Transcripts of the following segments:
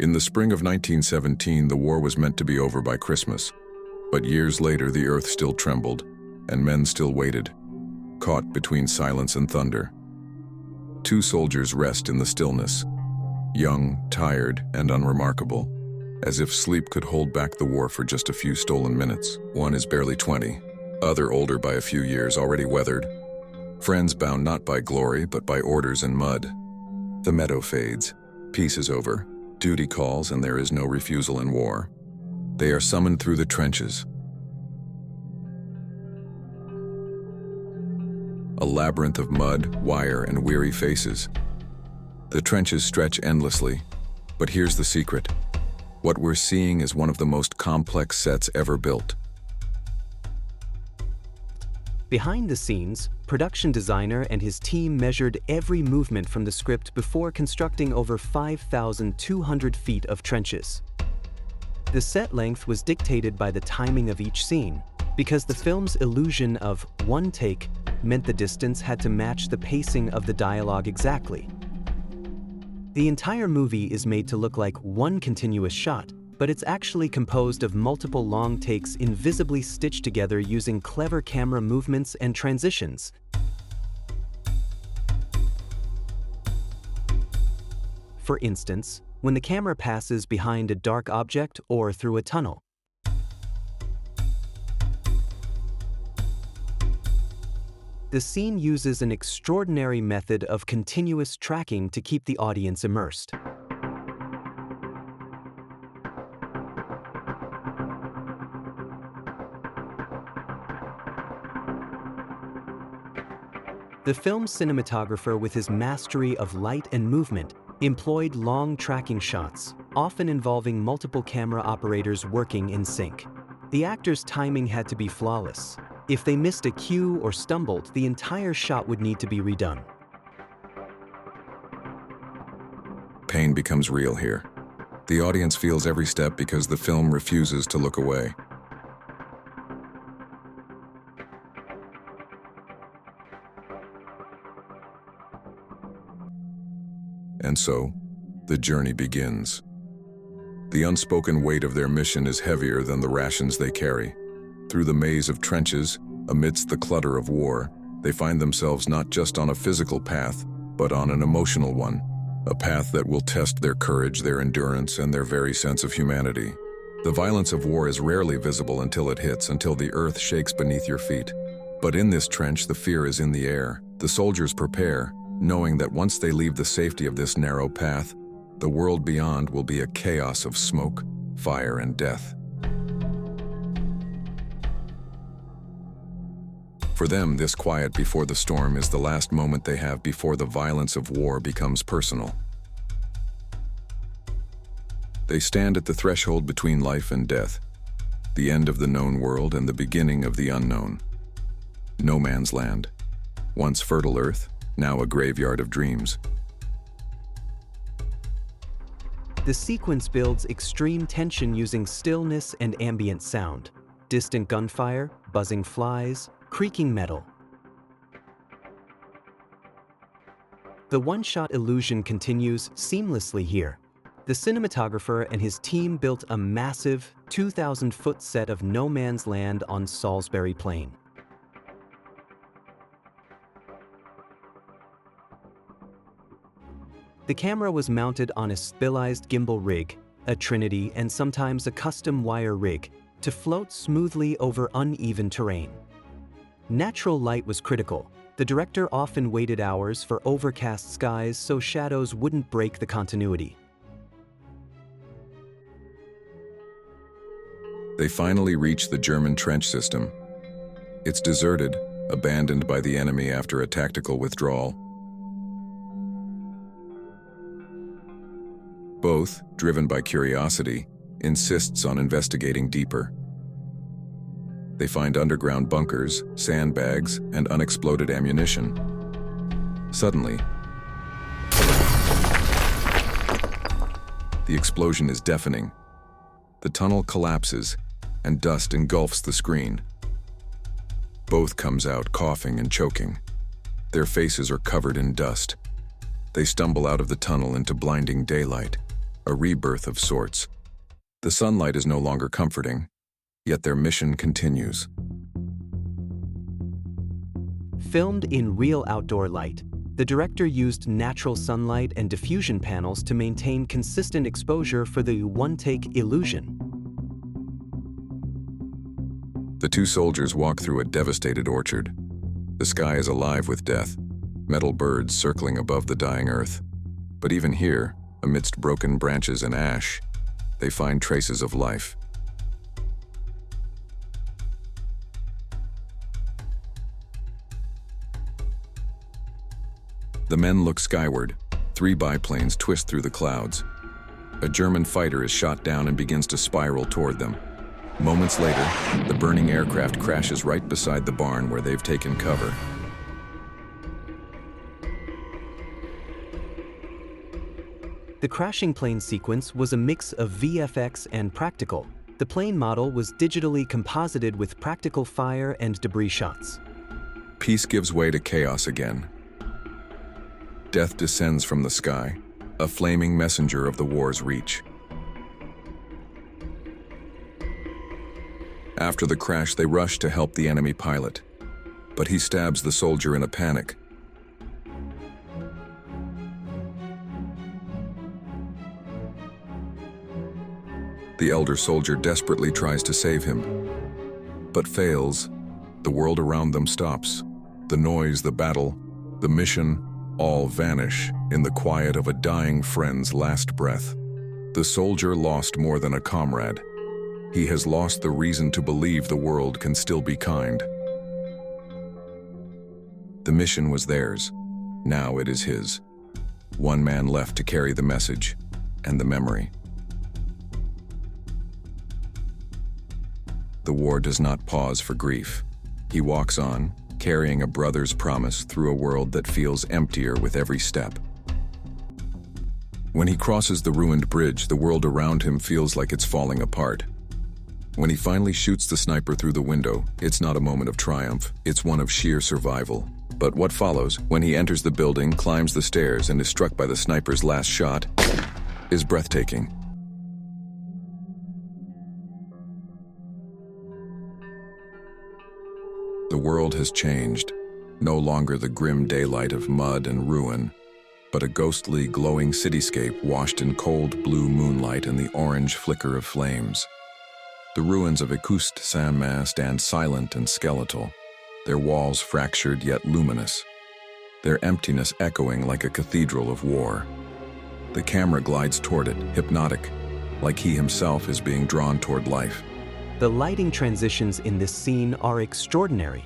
In the spring of 1917, the war was meant to be over by Christmas. But years later, the earth still trembled, and men still waited, caught between silence and thunder. Two soldiers rest in the stillness, young, tired, and unremarkable, as if sleep could hold back the war for just a few stolen minutes. One is barely 20, other older by a few years, already weathered. Friends bound not by glory, but by orders and mud. The meadow fades, peace is over, duty calls, and there is no refusal in war. They are summoned through the trenches. A labyrinth of mud, wire, and weary faces. The trenches stretch endlessly, but here's the secret. What we're seeing is one of the most complex sets ever built. Behind the scenes, production designer and his team measured every movement from the script before constructing over 5,200 feet of trenches. The set length was dictated by the timing of each scene, because the film's illusion of one take meant the distance had to match the pacing of the dialogue exactly. The entire movie is made to look like one continuous shot, but it's actually composed of multiple long takes invisibly stitched together using clever camera movements and transitions. For instance, when the camera passes behind a dark object or through a tunnel. The scene uses an extraordinary method of continuous tracking to keep the audience immersed. The film's cinematographer, with his mastery of light and movement, employed long tracking shots, often involving multiple camera operators working in sync. The actors' timing had to be flawless. If they missed a cue or stumbled, the entire shot would need to be redone. Pain becomes real here. The audience feels every step because the film refuses to look away. And so, the journey begins. The unspoken weight of their mission is heavier than the rations they carry. Through the maze of trenches, amidst the clutter of war, they find themselves not just on a physical path, but on an emotional one. A path that will test their courage, their endurance, and their very sense of humanity. The violence of war is rarely visible until it hits, until the earth shakes beneath your feet. But in this trench, the fear is in the air. The soldiers prepare, knowing that once they leave the safety of this narrow path, the world beyond will be a chaos of smoke, fire, and death. For them, this quiet before the storm is the last moment they have before the violence of war becomes personal. They stand at the threshold between life and death, the end of the known world and the beginning of the unknown. No man's land, once fertile earth, now a graveyard of dreams. The sequence builds extreme tension using stillness and ambient sound, distant gunfire, buzzing flies, creaking metal. The one-shot illusion continues seamlessly here. The cinematographer and his team built a massive 2,000-foot set of no man's land on Salisbury Plain. The camera was mounted on a stabilized gimbal rig, a Trinity, and sometimes a custom wire rig to float smoothly over uneven terrain. Natural light was critical. The director often waited hours for overcast skies so shadows wouldn't break the continuity. They finally reach the German trench system. It's deserted, abandoned by the enemy after a tactical withdrawal. Both, driven by curiosity, insists on investigating deeper. They find underground bunkers, sandbags, and unexploded ammunition. Suddenly, the explosion is deafening. The tunnel collapses, and dust engulfs the screen. Both comes out coughing and choking. Their faces are covered in dust. They stumble out of the tunnel into blinding daylight. a rebirth of sorts. The sunlight is no longer comforting, yet their mission continues. Filmed in real outdoor light, the director used natural sunlight and diffusion panels to maintain consistent exposure for the one-take illusion. The two soldiers walk through a devastated orchard. The sky is alive with death, metal birds circling above the dying earth. But even here, amidst broken branches and ash, they find traces of life. The men look skyward. 3 biplanes twist through the clouds. A German fighter is shot down and begins to spiral toward them. Moments later, the burning aircraft crashes right beside the barn where they've taken cover. The crashing plane sequence was a mix of VFX and practical. The plane model was digitally composited with practical fire and debris shots. Peace gives way to chaos again. Death descends from the sky, a flaming messenger of the war's reach. After the crash, they rush to help the enemy pilot, but he stabs the soldier in a panic. The elder soldier desperately tries to save him, but fails. The world around them stops. The noise, the battle, the mission, all vanish in the quiet of a dying friend's last breath. The soldier lost more than a comrade. He has lost the reason to believe the world can still be kind. The mission was theirs. Now it is his. One man left to carry the message and the memory. The war does not pause for grief. He walks on, carrying a brother's promise through a world that feels emptier with every step. When he crosses the ruined bridge, the world around him feels like it's falling apart. When he finally shoots the sniper through the window, it's not a moment of triumph, it's one of sheer survival. But what follows, when he enters the building, climbs the stairs, and is struck by the sniper's last shot, is breathtaking. The world has changed, no longer the grim daylight of mud and ruin, but a ghostly, glowing cityscape washed in cold blue moonlight and the orange flicker of flames. The ruins of Ikuste Saint-Mas stand silent and skeletal, their walls fractured yet luminous, their emptiness echoing like a cathedral of war. The camera glides toward it, hypnotic, like he himself is being drawn toward life. The lighting transitions in this scene are extraordinary.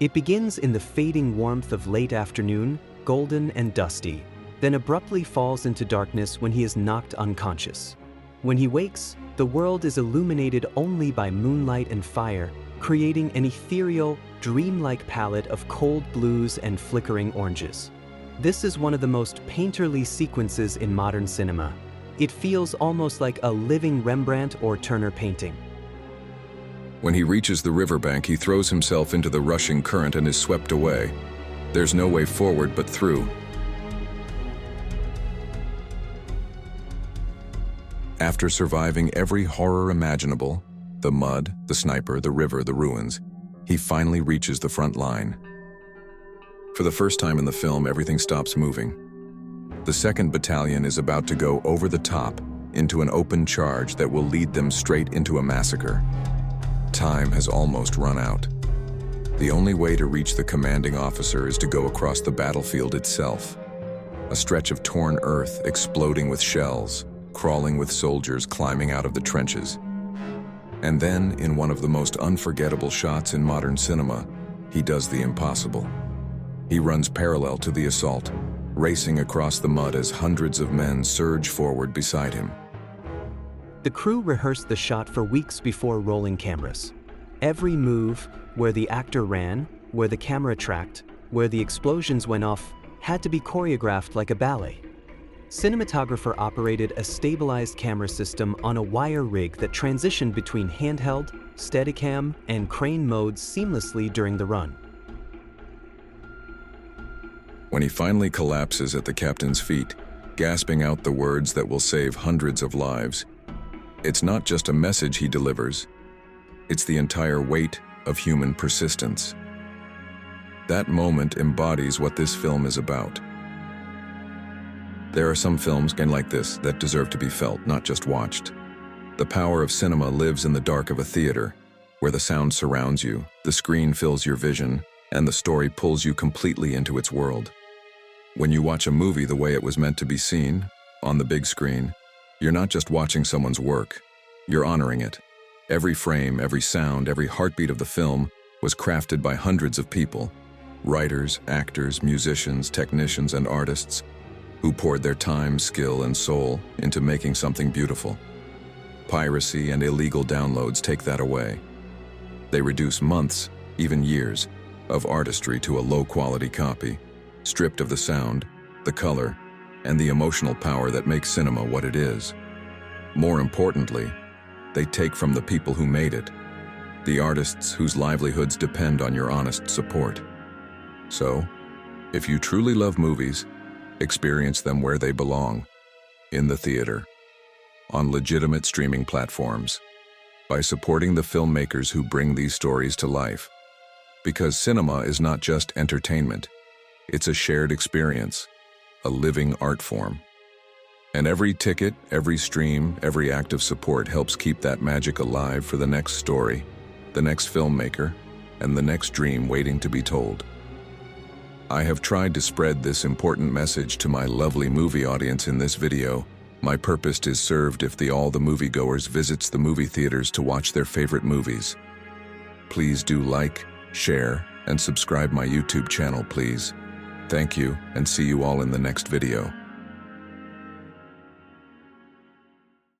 It begins in the fading warmth of late afternoon, golden and dusty, then abruptly falls into darkness when he is knocked unconscious. When he wakes, the world is illuminated only by moonlight and fire, creating an ethereal, dreamlike palette of cold blues and flickering oranges. This is one of the most painterly sequences in modern cinema. It feels almost like a living Rembrandt or Turner painting. When he reaches the riverbank, he throws himself into the rushing current and is swept away. There's no way forward but through. After surviving every horror imaginable, the mud, the sniper, the river, the ruins, he finally reaches the front line. For the first time in the film, everything stops moving. The 2nd Battalion is about to go over the top into an open charge that will lead them straight into a massacre. Time has almost run out. The only way to reach the commanding officer is to go across the battlefield itself. A stretch of torn earth exploding with shells, crawling with soldiers climbing out of the trenches. And then, in one of the most unforgettable shots in modern cinema, he does the impossible. He runs parallel to the assault, racing across the mud as hundreds of men surge forward beside him. The crew rehearsed the shot for weeks before rolling cameras. Every move, where the actor ran, where the camera tracked, where the explosions went off, had to be choreographed like a ballet. Cinematographer operated a stabilized camera system on a wire rig that transitioned between handheld, Steadicam, and crane modes seamlessly during the run. When he finally collapses at the captain's feet, gasping out the words that will save hundreds of lives. It's not just a message he delivers, it's the entire weight of human persistence. That moment embodies what this film is about. There are some films like this that deserve to be felt, not just watched. The power of cinema lives in the dark of a theater, where the sound surrounds you, the screen fills your vision, and the story pulls you completely into its world. When you watch a movie the way it was meant to be seen, on the big screen, you're not just watching someone's work, you're honoring it. Every frame, every sound, every heartbeat of the film was crafted by hundreds of people, writers, actors, musicians, technicians, and artists, who poured their time, skill, and soul into making something beautiful. Piracy and illegal downloads take that away. They reduce months, even years, of artistry to a low-quality copy, stripped of the sound, the color, and the emotional power that makes cinema what it is. More importantly, they take from the people who made it, the artists whose livelihoods depend on your honest support. So, if you truly love movies, experience them where they belong, in the theater, on legitimate streaming platforms, by supporting the filmmakers who bring these stories to life. Because cinema is not just entertainment, it's a shared experience, a living art form. And every ticket, every stream, every act of support helps keep that magic alive for the next story, the next filmmaker, and the next dream waiting to be told. I have tried to spread this important message to my lovely movie audience in this video. My purpose is served if all the moviegoers visits the movie theaters to watch their favorite movies. Please do like, share, and subscribe my YouTube channel, please. Thank you, and see you all in the next video.